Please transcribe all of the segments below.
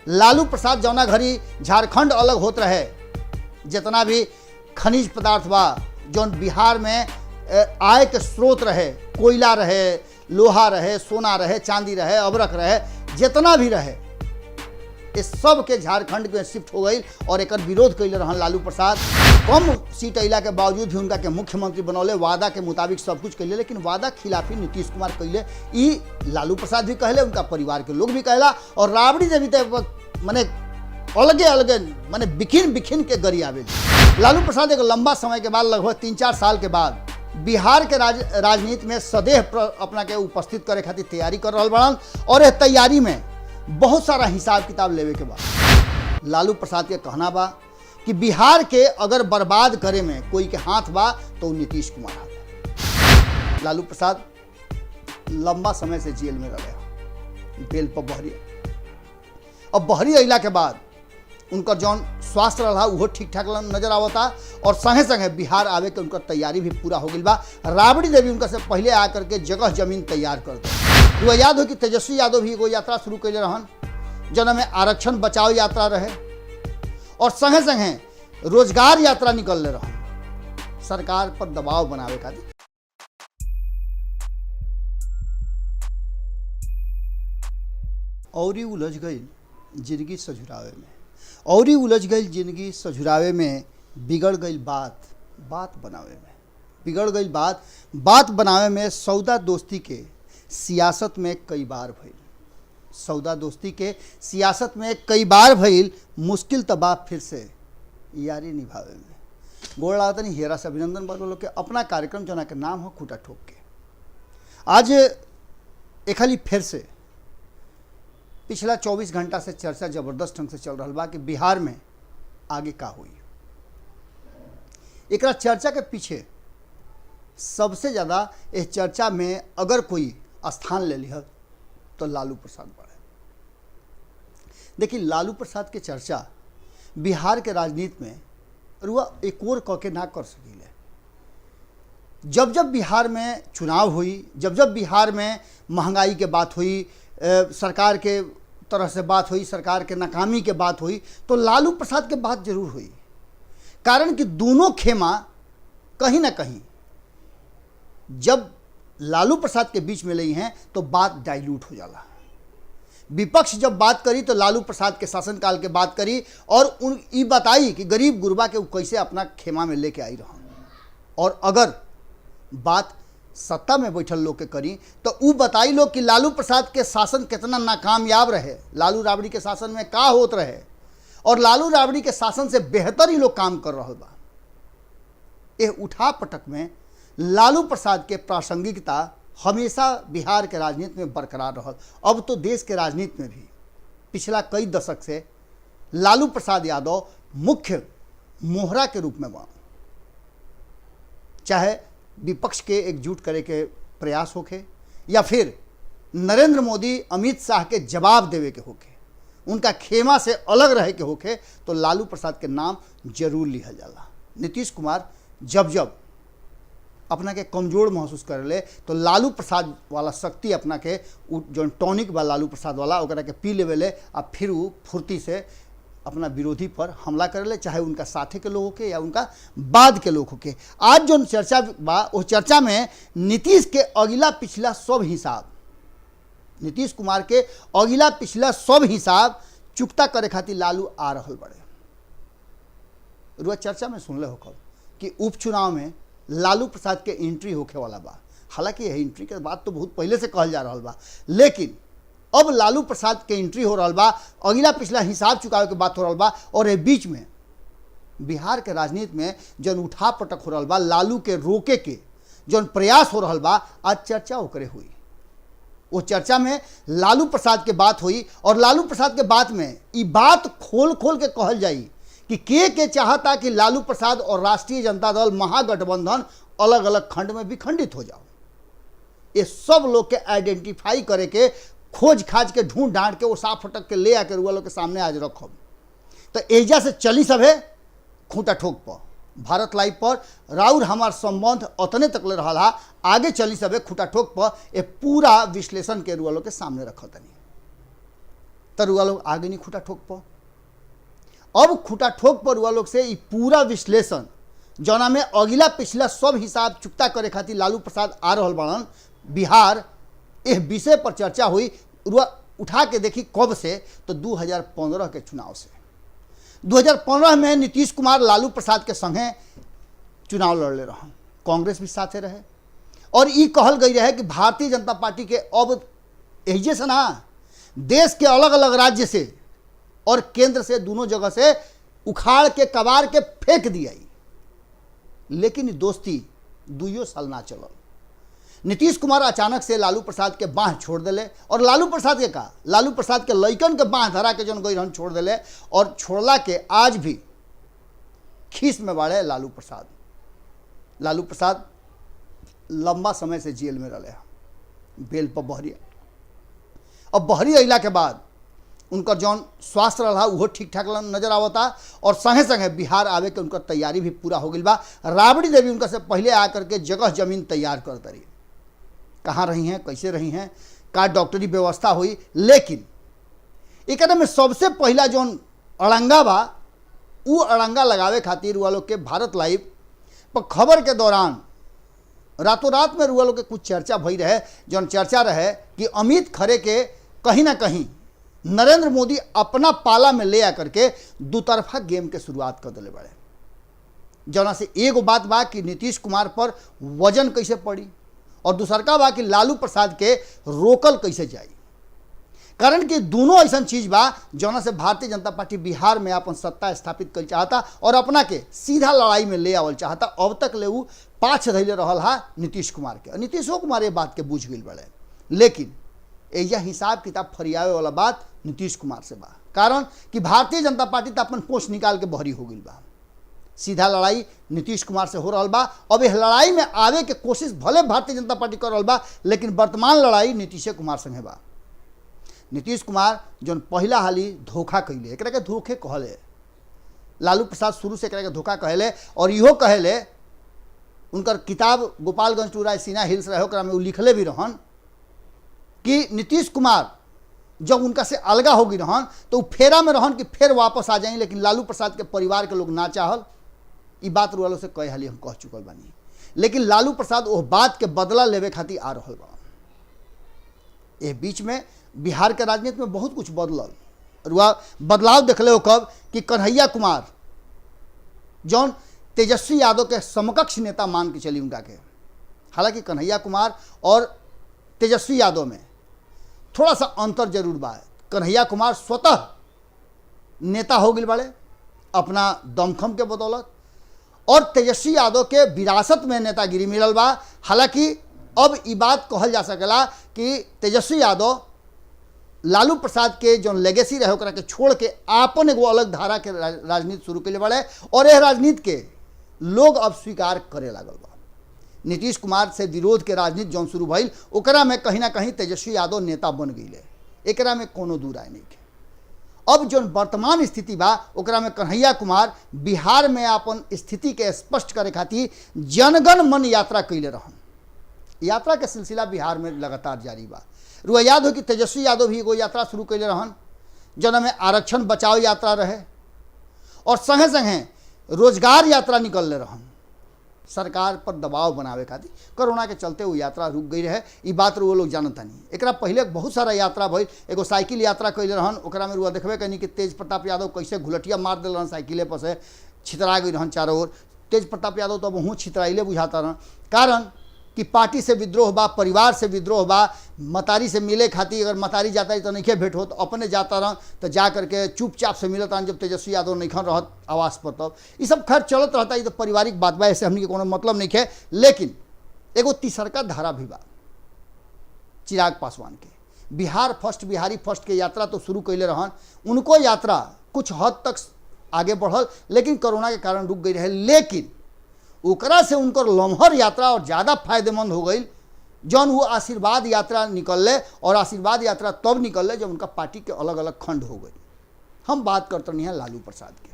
लालू प्रसाद जौना घड़ी झारखंड अलग होत रहे, जितना भी खनिज पदार्थ बा जौन बिहार में आय के स्रोत रहे, कोयला रहे, लोहा रहे, सोना रहे, चांदी रहे, अबरक रहे, जितना भी रहे, इस सब के झारखंड में शिफ्ट हो गई और एक विरोध कैले रहन लालू प्रसाद। कम सीट अला के बावजूद भी उनका के मुख्यमंत्री बनौले, वादा के मुताबिक सब कुछ कैले, लेकिन वादा खिलाफी नीतीश कुमार कैले। ई लालू प्रसाद भी कहले, उनका परिवार के लोग भी कहला, और राबड़ी देवी तो माने अलगे अलगे माने बिखिन बिखिन के गरी आवे। लालू प्रसाद एक लंबा समय के बाद, लगभग 3-4 साल के बाद, बिहार के राजनीति में सदैव अपना के उपस्थित करे खातिर तैयारी कर रहा बड़न, और यह तैयारी में बहुत सारा हिसाब किताब लेवे के बाद लालू प्रसाद के कहना बा कि बिहार के अगर बर्बाद करे में कोई के हाथ बा तो नीतीश कुमार हाथ। लालू प्रसाद लंबा समय से जेल में रहे, बेल पर बहरी। अब बहरी अला के बाद उनकर जौन स्वास्थ्य रहा वो ठीक ठाक नजर आवता, और संगे संगे बिहार आवे के उनकर तैयारी भी पूरा हो गई बा। राबड़ी देवी उनका से पहले आकर के जगह जमीन तैयार कर दे। वो याद हो कि तेजस्वी यादव भी एगो यात्रा शुरू कैले रहन, जौन में आरक्षण बचाओ यात्रा रहे, और संगे संगे रोजगार यात्रा निकलले रहन सरकार पर दबाव बनावे खातिर। औरी उलझ गई जिंदगी सझुरावे में, औरी उलझ गई जिंदगी सझुरावे में, बिगड़ गई बात बनावे में, बिगड़ गई बात बनावे में। सौदा दोस्ती के सियासत में कई बार भइल, सौदा दोस्ती के सियासत में कई बार भइल, मुश्किल तबा फिर से यारी निभावे में। गोड़ लागतनी हेरा से अभिनंदन बालो लोग के अपना कार्यक्रम जना के नाम हो खूटा ठोक के। आज एक खाली फिर से पिछला 24 घंटा से चर्चा जबरदस्त ढंग से चल रहा बा कि बिहार में आगे का हुई। एकरा चर्चा के पीछे सबसे ज़्यादा इस चर्चा में अगर कोई स्थान ले लिया तो लालू प्रसाद बड़े। देखिए, लालू प्रसाद के चर्चा बिहार के राजनीति में रुआ एक और कह के ना कर सकीले। जब जब बिहार में चुनाव हुई, जब जब बिहार में महंगाई के बात हुई, सरकार के तरह से बात हुई, सरकार के नाकामी के बात हुई, तो लालू प्रसाद के बात जरूर हुई। कारण कि दोनों खेमा कहीं ना कहीं जब लालू प्रसाद के बीच में लई हैं तो बात डाइल्यूट हो जाला। विपक्ष जब बात करी तो लालू प्रसाद के शासनकाल के बात करी, और उन ये बताई कि गरीब गुरबा के कैसे अपना खेमा में लेके आई रहा। और अगर बात सत्ता में बैठल लोग के करी तो उ बताई लोग कि लालू प्रसाद के शासन कितना नाकामयाब रहे, लालू राबड़ी के शासन में का होत रहे, और लालू राबड़ी के शासन से बेहतर ही लोग काम कर रहा बा। यह उठा पटक में लालू प्रसाद के प्रासंगिकता हमेशा बिहार के राजनीति में बरकरार रहा। अब तो देश के राजनीति में भी पिछला कई दशक से लालू प्रसाद यादव मुख्य मोहरा के रूप में बना, चाहे विपक्ष के एकजुट करे के प्रयास होके या फिर नरेंद्र मोदी अमित शाह के जवाब देवे के होके, उनका खेमा से अलग रहे के होके, तो लालू प्रसाद के नाम जरूर लिहल जाला। नीतीश कुमार जब जब अपना के कमजोर महसूस कर ले तो लालू प्रसाद वाला शक्ति अपना के जो टॉनिक बा लालू प्रसाद वाला ओकरा के पी लेवे, आ फिर वो फुर्ती से अपना विरोधी पर हमला कर ले, चाहे उनका साथे के लोग होके या उनका बाद के लोग होके। आज जो चर्चा बा वो चर्चा में नीतीश के अगिला पिछला सब हिसाब, नीतीश कुमार के अगिला पिछला सब हिसाब चुकता करे खातिर लालू आ रहा बड़े। रुआ चर्चा में सुन ले हो कि उपचुनाव में लालू प्रसाद के एंट्री होके वाला बा। हालांकि यह एंट्री के बात तो बहुत पहले से कहल जा रहा बा, लेकिन अब लालू प्रसाद के एंट्री हो रहा बा, अगला पिछला हिसाब चुकावे के बात हो रहा बा, और ये बीच में बिहार के राजनीति में जन उठा पटक हो रहा बा, लालू के रोके के जन प्रयास हो रहा बा, आज चर्चा ओकरे हुई। वो चर्चा में लालू प्रसाद के बात हुई, और लालू प्रसाद के बात में ये बात खोल खोल के कहल जाई कि के चाहता कि लालू प्रसाद और राष्ट्रीय जनता दल महागठबंधन अलग अलग खंड में विखंडित हो जाओ। ये सब लोग के आइडेंटिफाई करे के, खोज खाज के, ढूंढ ढांड के, वो साफ फटक के ले आकर रुआ लोग के सामने आज रखब। तो एजा से चली सभे खूंटा ठोक पर, भारत लाइव पर राउर हमार संबंध अतने तक ले रहा, आगे चली सभे खूंटा ठोक पर ये पूरा विश्लेषण के रुआ लोग के सामने रखतनी। तो रुआ लोग आगे नहीं खूटा ठोक पो। अब खूटा ठोक पर रुआ लोग से ये पूरा विश्लेषण जौना में अगिला पिछला सब हिसाब चुकता करे खातिर लालू प्रसाद आ रहल बाड़न बिहार, इस विषय पर चर्चा हुई। रुआ उठा के देखी कब से, तो 2015 के चुनाव से। 2015 में नीतीश कुमार लालू प्रसाद के संगे चुनाव लड़ले रहन, कांग्रेस भी साथे रहे और ये कहल गई रहे कि भारतीय जनता पार्टी के अब एजे से ना, देश के अलग अलग राज्य से और केंद्र से दोनों जगह से उखाड़ के कबाड़ के फेंक दिया। लेकिन दोस्ती 2 साल ना चलल। नीतीश कुमार अचानक से लालू प्रसाद के बाह छोड़ दिले और लालू प्रसाद के का, लालू प्रसाद के लइकन के बाह धरा के जन गई रहन छोड़ दिले और छोड़ला के आज भी खीस में बाड़े लालू प्रसाद। लालू प्रसाद लंबा समय से जेल में रहे, बेल पर बहरी। अब बहरी अला के बाद उनकर जौन स्वास्थ्य रहा वो ठीक ठाक नजर आवता और संगे संगे बिहार आवे के उनकर तैयारी भी पूरा हो गई बा। राबड़ी देवी उनका से पहले आकर के जगह जमीन तैयार कर तरी, कहाँ रही हैं, कैसे रही हैं, का डॉक्टरी व्यवस्था हुई। लेकिन एक में सबसे पहला जौन अड़ंगा बा वो अड़ंगा लगावे खातिर रुआ लोग के भारत लाइव पर खबर के दौरान रातों रात में रुआ लोग के कुछ चर्चा भई रहे। जौन चर्चा रहे कि अमित खरे के कहीं ना कहीं नरेंद्र मोदी अपना पाला में ले आकर के दुतरफा गेम के शुरुआत कर दिले बड़े। जना से एगो बात बा कि नीतीश कुमार पर वजन कैसे पड़ी और दूसरका बा कि लालू प्रसाद के रोकल कैसे जाई। कारण कि दोनों ऐसा चीज बा जना से भारतीय जनता पार्टी बिहार में अपन सत्ता स्थापित कर चाहता और अपना के सीधा लड़ाई में ले आवल चाहता। अब तक ले वो पाछ धैले रहल हा नीतीश कुमार के। नीतीशो कुमार ये बात के बुझ गई बड़े, लेकिन यह हिसाब किताब फरियावे वाला बात नीतीश कुमार से बा। कारण कि भारतीय जनता पार्टी तो अपन पोछ निकाल के बहरी हो गई बा। सीधा लड़ाई नीतीश कुमार से हो रहा बा। अब इस लड़ाई में आवे के कोशिश भले भारतीय जनता पार्टी कर रहा बा, लेकिन वर्तमान लड़ाई नीतीश कुमार संगे बा। नीतीश कुमार जौन पहला हाली धोखा कैले, एकरा के धोखे कहले। लालू प्रसाद शुरू से एकरा के धोखा कहले और इहो कहले, उनकर किताब गोपालगंज टू रायसीना हिल्स रहे ओकरा में वो लिखले भी रहन कि नीतीश कुमार जब उनका से अलगा हो गई रहन तो फेरा में रहन कि फिर वापस आ जाए, लेकिन लालू प्रसाद के परिवार के लोग ना चाहल। ये बात रुआलो से कई हाली हम कह चुकल बानी, लेकिन लालू प्रसाद वो बात के बदला लेवे खातिर आ रहल बा। ये बीच में बिहार के राजनीति में बहुत कुछ बदलल। रुआ बदलाव देखले हो कब कि कन्हैया कुमार जौन तेजस्वी यादव के समकक्ष नेता मान के चली उनका के। हालांकि कन्हैया कुमार और तेजस्वी यादव में थोड़ा सा अंतर जरूर बा। कन्हैया कुमार स्वतः नेता हो गए बड़े अपना दमखम के बदौलत और तेजस्वी यादव के विरासत में नेतागिरी मिलल बा। हालांकि अब ये बात कहल जा सकेला कि तेजस्वी यादव लालू प्रसाद के जो लेगेसी रहे ओकरा के छोड़ के आपन एगो अलग धारा के राजनीति शुरू कैले बड़े और यह राजनीति के लोग अब स्वीकार करे लागल बा। नीतीश कुमार से विरोध के राजनीति जौन शुरू भइल ओकरा में कहीं ना कहीं तेजस्वी यादव नेता बन गई, एकरा में कोनो दू राय नहीं है। अब जो वर्तमान स्थिति बा ओकरा में कन्हैया कुमार बिहार में अपन स्थिति के स्पष्ट करे खातिर जनगण मन यात्रा कैले रहन। यात्रा के सिलसिला बिहार में लगातार जारी बा। रुआ याद हो कि तेजस्वी यादव भी एगो यात्रा शुरू कैले रहन जना में आरक्षण बचाओ यात्रा रहे और संगे संगे रोजगार यात्रा निकलले रहन सरकार पर दबाव बनावे खातिर। कोरोना के चलते वो यात्रा रुक गई रहे, ये बात वो लोग जानता नहीं। एकरा पहले बहुत सारा यात्रा भइल। एगो साइकिल यात्रा कैले रहन, ओकरा में रुआ देखबे कनी कि तेज प्रताप यादव कैसे घुलटिया मार दिल रहन, साइकिले पर से छितरा गई रहन चारों ओर। तेज प्रताप यादव तो वहाँ छितराइले बुझाता रहन, कारण कि पार्टी से विद्रोह बा, परिवार से विद्रोह बा। मतारी से मिले खातिर अगर मतारी जाता है तो नहीं भेंट हो, तो अपने जाता रह तो जा करके चुपचाप से मिलत रहन जब तेजस्वी यादव नहीं खन रहत आवास पर। तब ये सब खैर चलत रहता है, तो पारिवारिक बात बा, ऐसे हमने के कोनो मतलब नहीं है। लेकिन एगो तीसरका धारा भी बा चिराग पासवान के। बिहार फर्स्ट, बिहारी फर्स्ट के यात्रा तो शुरू कैले रहन, उनको यात्रा कुछ हद तक आगे बढ़ल, लेकिन कोरोना के कारण रुक गई रहे। लेकिन ओकरा से उनकर लम्हर यात्रा और ज़्यादा फायदेमंद हो गई जौन वो आशीर्वाद यात्रा निकलले। और आशीर्वाद यात्रा तब निकलले जब उनका पार्टी के अलग अलग खंड हो गई। हम बात करते नहीं हैं लालू प्रसाद के।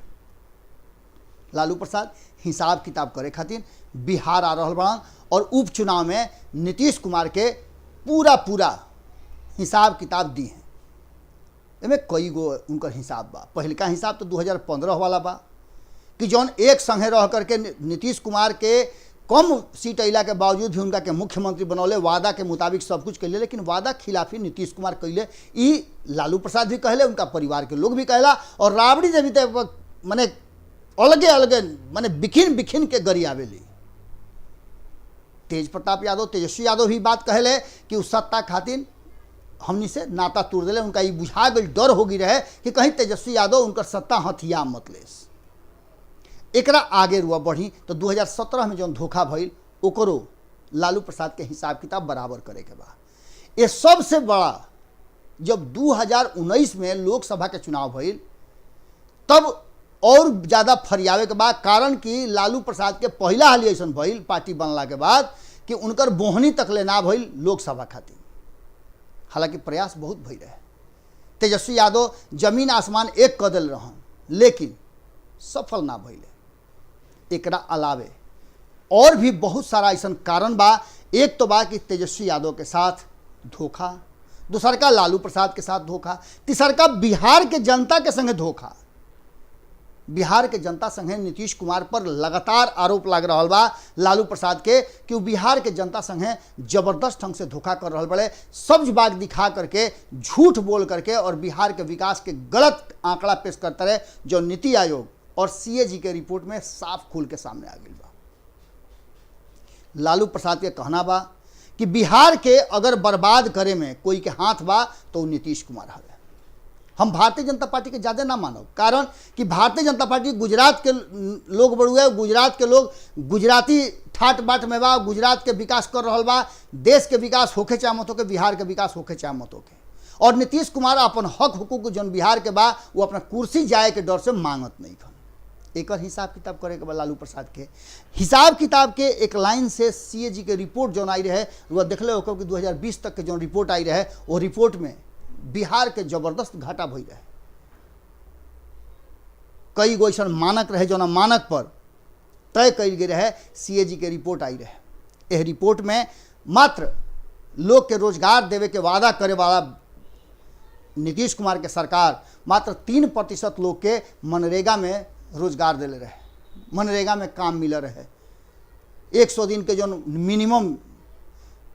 लालू प्रसाद हिसाब किताब करे खातिर बिहार आ रहल बड़न और उपचुनाव में नीतीश कुमार के पूरा हिसाब किताब दी हैं। एमे कई गो उनकर हिसाब बा। पहिलका हिसाब तो 2015 वाला बा कि जौन एक संगे रह करके नीतीश कुमार के कम सीट अला के बावजूद भी उनका के मुख्यमंत्री बनौले, वादा के मुताबिक सब कुछ कैले, लेकिन वादा खिलाफी नीतीश कुमार कैले। ई लालू प्रसाद भी कहले, उनका परिवार के लोग भी कहला, और राबड़ी देवी तो माने अलगे अलगे माने बिखिन बिखिन के गरी आवेली। तेज प्रताप यादव, तेजस्वी यादव भी बात कहले कि उस सत्ता खातिर हमनी से नाता तोड़ दिले। उनका ये बुझा गई, डर हो गई रहे कि कहीं तेजस्वी यादव उनकर सत्ता हथिया मत लेस। एकरा आगे रुआ बढ़ी तो 2017 में जौन धोखा भइल ओकरो लालू प्रसाद के हिसाब किताब बराबर करे के बा। ये सबसे बड़ा जब 2019 में लोकसभा के चुनाव भइल तब और ज़्यादा फरियावे के बाद, कारण कि लालू प्रसाद के पहला हाल ऐसा भइल पार्टी बनला के बाद कि उनकर बोहनी तक ले ना भइल लोकसभा खातिर। हालांकि प्रयास बहुत भई रहे, तेजस्वी यादव जमीन आसमान एक कर दिल रहन, लेकिन सफल ना भइले। एकरा अलावे और भी बहुत सारा ऐसा कारण बा। एक तो बा कि तेजस्वी यादव के साथ धोखा, दूसर का लालू प्रसाद के साथ धोखा, तीसर का बिहार के जनता के संगे धोखा। बिहार के जनता संगे नीतीश कुमार पर लगातार आरोप लग रहा बा लालू प्रसाद के कि वो बिहार के जनता संगे जबरदस्त ढंग से धोखा कर रहा बड़े, सब्ज बाग दिखा करके, झूठ बोल करके और बिहार के विकास के गलत आंकड़ा पेश करता रहे, जो नीति आयोग और सीएजी के रिपोर्ट में साफ खुल के सामने आ गई बा। लालू प्रसाद के कहना बा कि बिहार के अगर बर्बाद करे में कोई के हाथ बा तो नीतीश कुमार हवे। हम भारतीय जनता पार्टी के ज़्यादा ना मानो, कारण कि भारतीय जनता पार्टी गुजरात के लोग बड़ुए, गुजरात के लोग गुजराती ठाट बाट में बा, गुजरात के विकास कर रहा बा। देश के विकास होके चाहे मत होके, बिहार के विकास होके चाहे मत होके। और नीतीश कुमार अपन हक हुकूक जौन बिहार के बा वो अपना कुर्सी जाए के डर से मांगत नहीं खन। एक हिसाब किताब करे के बा लालू प्रसाद के हिसाब किताब के एक लाइन से सीएजी के रिपोर्ट जौन आई रहे वह देख ले कि 2020 तक के जो रिपोर्ट आई रहे वो रिपोर्ट में बिहार के जबरदस्त घाटा भई रहे। कई गो ऐसा मानक रहे जो मानक पर तय कल गए रहे, सीएजी के रिपोर्ट आई रहे। यह रिपोर्ट में मात्र लोग के रोजगार देवे के वादा करे वाला नीतीश कुमार के सरकार मात्र 3% लोग के मनरेगा में रोजगार दिले रहे, मनरेगा में काम मिल रहे। 100 दिन के जो मिनिमम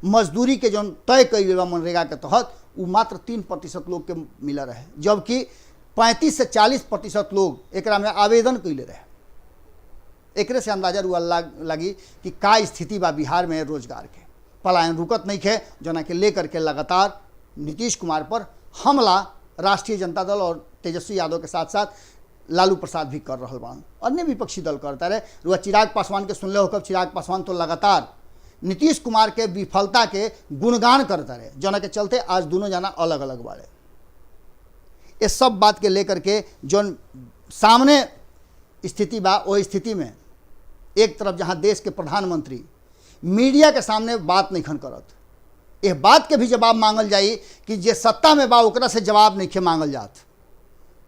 मजदूरी के जो तय कई बा मनरेगा के तहत वो मात्र 3% लोग के मिल रहे, जबकि 35 से 40% लोग एकरा में आवेदन कैले रहे। एकरे से अंदाजा रुआ लगी कि का स्थिति बा बिहार में रोजगार के। पलायन रुकत नहीं है, जना के लेकर के लगातार नीतीश कुमार पर हमला राष्ट्रीय जनता दल और तेजस्वी यादव के साथ साथ लालू प्रसाद भी कर रहा बान, अन्य विपक्षी दल करता रहे। रुआ चिराग पासवान के सुनले होकर, चिराग पासवान तो लगातार नीतीश कुमार के विफलता के गुणगान करता रहे, जना के चलते आज दोनों जना अलग अलग बाड़े। ये सब बात के लेकर के जो सामने स्थिति बा वो स्थिति में एक तरफ जहां देश के प्रधानमंत्री मीडिया के सामने बात नहीं खन करत, यह बात के भी जवाब मांगल जाई कि जे सत्ता में बा ओकरा से जवाब नहीं खे मांगल जात।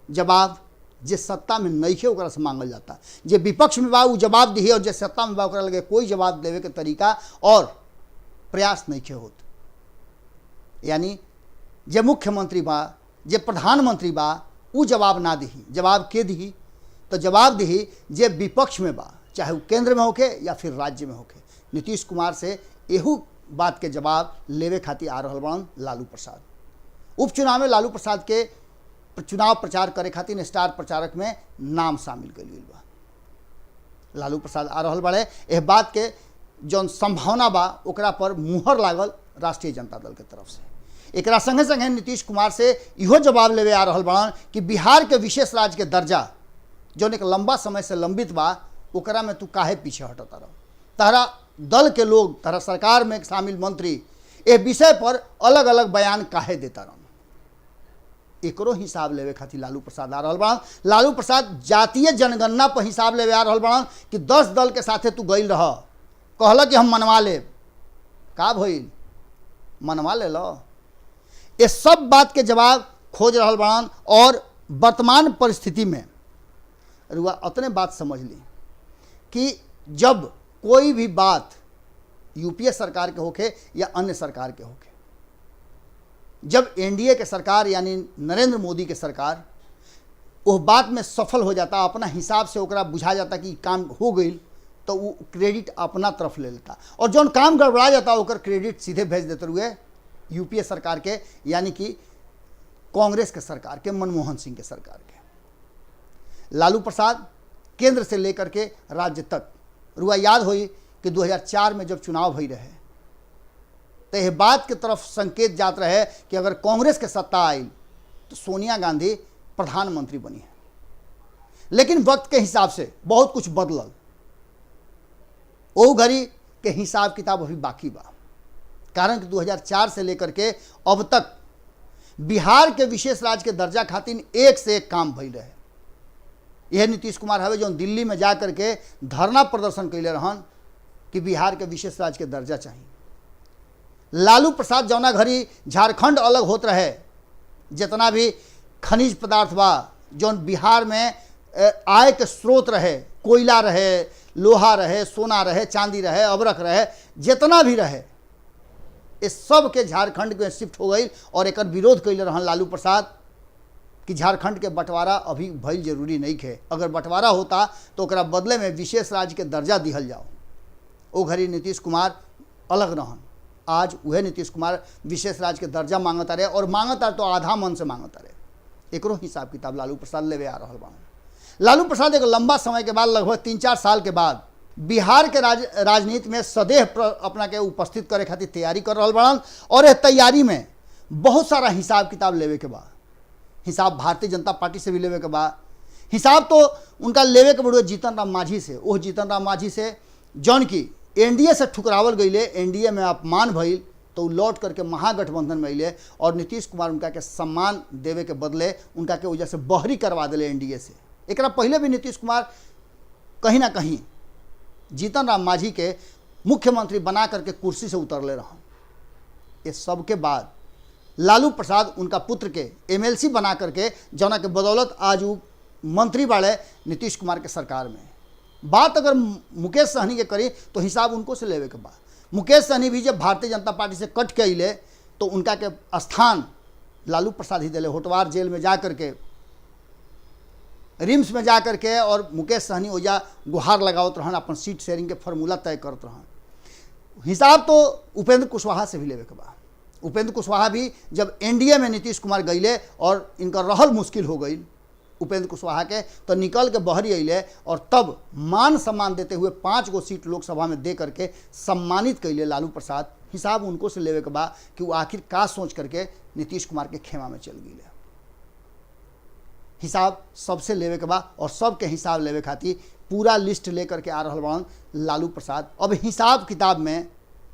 जवाब जे सत्ता में नहीं है ओकरा से मांगल जाता, जे विपक्ष में बा वो जवाब दी, और जे सत्ता में बा ओकरा लगे कोई जवाब देवे के तरीका और प्रयास नहीं खे होत। यानी जे मुख्यमंत्री बा, जे प्रधानमंत्री बा वो जवाब ना दी, जवाब के दी तो जवाब दी जे विपक्ष में बा, चाहे वो केंद्र में होके या फिर राज्य में होके। नीतीश कुमार से एहू बात के जवाब लेवे खातिर आ रहा बन लालू प्रसाद। उपचुनाव में लालू प्रसाद के चुनाव प्रचार करे खातिर स्टार प्रचारक में नाम शामिल कर गई बा। लालू प्रसाद आ रहा बड़े, यह बात के जौन संभावना बा ओकरा पर मुहर लागल राष्ट्रीय जनता दल के तरफ से। एक संगे संगे नीतीश कुमार से इहो जवाब लेवे आ रहा बड़न कि बिहार के विशेष राज्य के दर्जा जौन एक लंबा समय से लंबित बा ओकरा में तू काहे पीछे हटता रह। तहरा दल के लोग, तहरा सरकार में शामिल मंत्री ए विषय पर अलग अलग बयान काहे देता रह। एकरो हिसाब लेवे खातिर लालू प्रसाद आ रहा बड़न। लालू प्रसाद जातीय जनगणना पर हिसाब लेवे आ रहा बड़न कि 10 दल के साथे तू गईल रह, कहल कि हम मनवा ले, का भइल, मनवा ले लो। ये सब बात के जवाब खोज रहा बड़न। और वर्तमान परिस्थिति में रुआ उतने बात समझ ली कि जब कोई भी बात यूपीए सरकार के होके या अन्य सरकार के होके, जब एनडीए के सरकार यानी नरेंद्र मोदी के सरकार वो बात में सफल हो जाता, अपना हिसाब से ओकरा बुझा जाता कि काम हो गई, तो वो क्रेडिट अपना तरफ ले लेता और जौन काम गड़बड़ा जाता ओकर क्रेडिट सीधे भेज देते हुए यूपीए सरकार के यानी कि कांग्रेस के सरकार के, मनमोहन सिंह के सरकार के। लालू प्रसाद केंद्र से लेकर के राज्य तक, रुआ याद होई कि 2004 में जब चुनाव भई रहे तो यह बात की तरफ संकेत जात रहे कि अगर कांग्रेस के सत्ता आई तो सोनिया गांधी प्रधानमंत्री बनी है। लेकिन वक्त के हिसाब से बहुत कुछ बदलल, वो घड़ी के हिसाब किताब अभी बाकी बा। कारण कि 2004 से लेकर के अब तक बिहार के विशेष राज्य के दर्जा खातिर एक से एक काम भइल रहे। यह नीतीश कुमार हवे जो दिल्ली में जा करके धरना प्रदर्शन कैले रहन कि बिहार के विशेष राज्य के दर्जा चाहिए। लालू प्रसाद जौना घड़ी झारखंड अलग होत रहे, जितना भी खनिज पदार्थ बा जौन बिहार में आय के स्रोत रहे, कोयला रहे, लोहा रहे, सोना रहे, चांदी रहे, अबरक रहे, जितना भी रहे, इस सब के झारखंड में शिफ्ट हो गई और एक विरोध कैले रहन लालू प्रसाद कि झारखंड के बंटवारा अभी भइल जरूरी नहीं है, अगर बंटवारा होता तो ओकरा बदले में विशेष राज्य के दर्जा दिहल जाओ। ओ घड़ी नीतीश कुमार अलग रहन, आज वह नीतीश कुमार विशेष राज्य के दर्जा मांगता रहे और मांगता तो आधा मन से मांगता रहे। एकरो हिसाब किताब लालू प्रसाद लेवे आ रहा बा। लालू प्रसाद एक लंबा समय के बाद, लगभग 3-4 साल के बाद बिहार के राजनीति में सदैव अपना के उपस्थित करे खातिर तैयारी कर रहा बड़न और यह तैयारी में बहुत सारा हिसाब किताब लेवे के बा। हिसाब भारतीय जनता पार्टी से भी लेवे के बा, हिसाब तो उनका लेवे के बड़े जीतन राम मांझी से, वो जीतन राम मांझी से जौन की एनडीए से ठुकरावल गईले, एनडीए में अपमान भइल तो लौट करके महागठबंधन में अले और नीतीश कुमार उनका के सम्मान देवे के बदले उनका के वजह से बहरी करवा दिले एनडीए से। एक पहले भी नीतीश कुमार कहीं ना कहीं जीतन राम मांझी के मुख्यमंत्री बना करके कुर्सी से उतरले रहा। ये सब के बाद लालू प्रसाद उनका पुत्र के एमएलसी बना करके जौना के बदौलत आज वो मंत्री बाड़े नीतीश कुमार के सरकार में। बात अगर मुकेश सहनी के करी तो हिसाब उनको से लेवे के बाद, मुकेश सहनी भी जब भारतीय जनता पार्टी से कट के अले तो उनका के स्थान लालू प्रसाद ही दिले। होटवार जेल में जा करके, रिम्स में जा करके और मुकेश सहनी ओजा गुहार लगावत रहन, अपन सीट शेयरिंग के फार्मूला तय करत रहन। हिसाब तो उपेंद्र कुशवाहा से भी लेवे के बाद, उपेंद्र कुशवाहा भी जब एनडीए में नीतीश कुमार गईले और इनका रहल मुश्किल हो गई उपेंद्र कुशवाहा के, तो निकल के बहरी अले और तब मान सम्मान देते हुए 5 गो सीट लोकसभा में दे करके सम्मानित कैले लालू प्रसाद। हिसाब उनको से लेवे के बा कि वो आखिर का सोच करके नीतीश कुमार के खेमा में चल गई। हिसाब सबसे लेवे के बा और सबके हिसाब लेवे खातिर पूरा लिस्ट लेकर के आ रहा बन लालू प्रसाद। अब हिसाब किताब में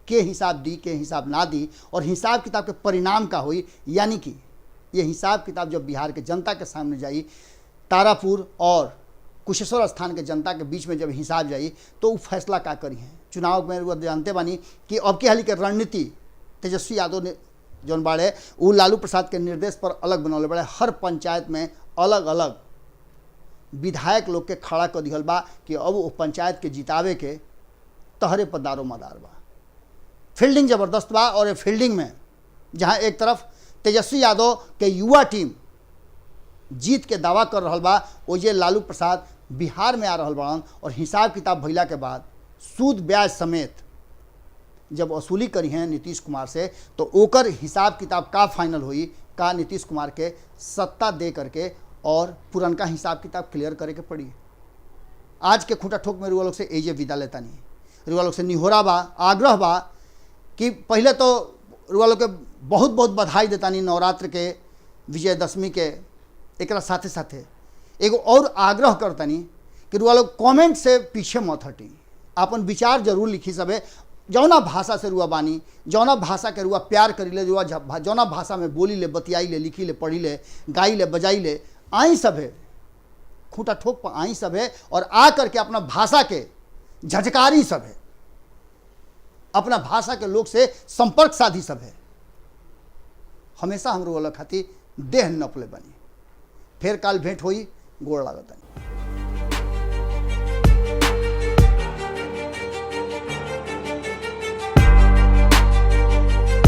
के हिसाब दी, के हिसाब ना दी और हिसाब किताब के परिणाम का हुई, यानी कि ये हिसाब किताब जब बिहार के जनता के सामने जाई, तारापुर और कुशेश्वर स्थान के जनता के बीच में जब हिसाब जाई तो वो फैसला का करी है। चुनाव में वो जानते बानी कि अब की हाल के रणनीति तेजस्वी यादव ने जौन बाड़े वो लालू प्रसाद के निर्देश पर अलग बनौले बड़े। हर पंचायत में अलग अलग विधायक लोग के खड़ा कर दिहल बा कि अब वो पंचायत के जितावे के तहरे पर दारो मदार बा। फील्डिंग ज़बरदस्त बा और ये फील्डिंग में जहाँ एक तरफ तेजस्वी यादव के युवा टीम जीत के दावा कर रहा बा, ओजे लालू प्रसाद बिहार में आ रहा बड़न और हिसाब किताब भइला के बाद सूद ब्याज समेत जब वसूली करी हैं नीतीश कुमार से तो ओकर हिसाब किताब का फाइनल हुई, का नीतीश कुमार के सत्ता दे करके और पुरनका हिसाब किताब क्लियर करे के पड़ी। आज के खूंटा ठोक में रुआ लोग से एजे विदा लेता नहीं, रुआ लोग से निहोरा बा, आग्रह बा कि पहले तो रुआ लोग के बहुत बहुत बधाई देता नहीं नवरात्र के, विजयदशमी के। एक साथे साथे एगो और आग्रह करता नहीं कि रुआ लोग कमेंट से पीछे मत हटी, अपन विचार जरूर लिखी सबे। जौना भाषा से रुआ बानी, जौना भाषा के रुआ प्यार करी ले, रुआ जौना भाषा में बोली ले, बतियाई ले, लिखी ले, पढ़ी ले, गाई ले, बजाई ले, आई सब है खूंटा ठोक पर आई सब है और आ करके अपना भाषा के झटकारी सब है, अपना भाषा के लोग से संपर्क साधी सब है। हमेशा हम रोल खातिर देह नपले बनी। फिर काल भेंट होई, गोड़ लागत।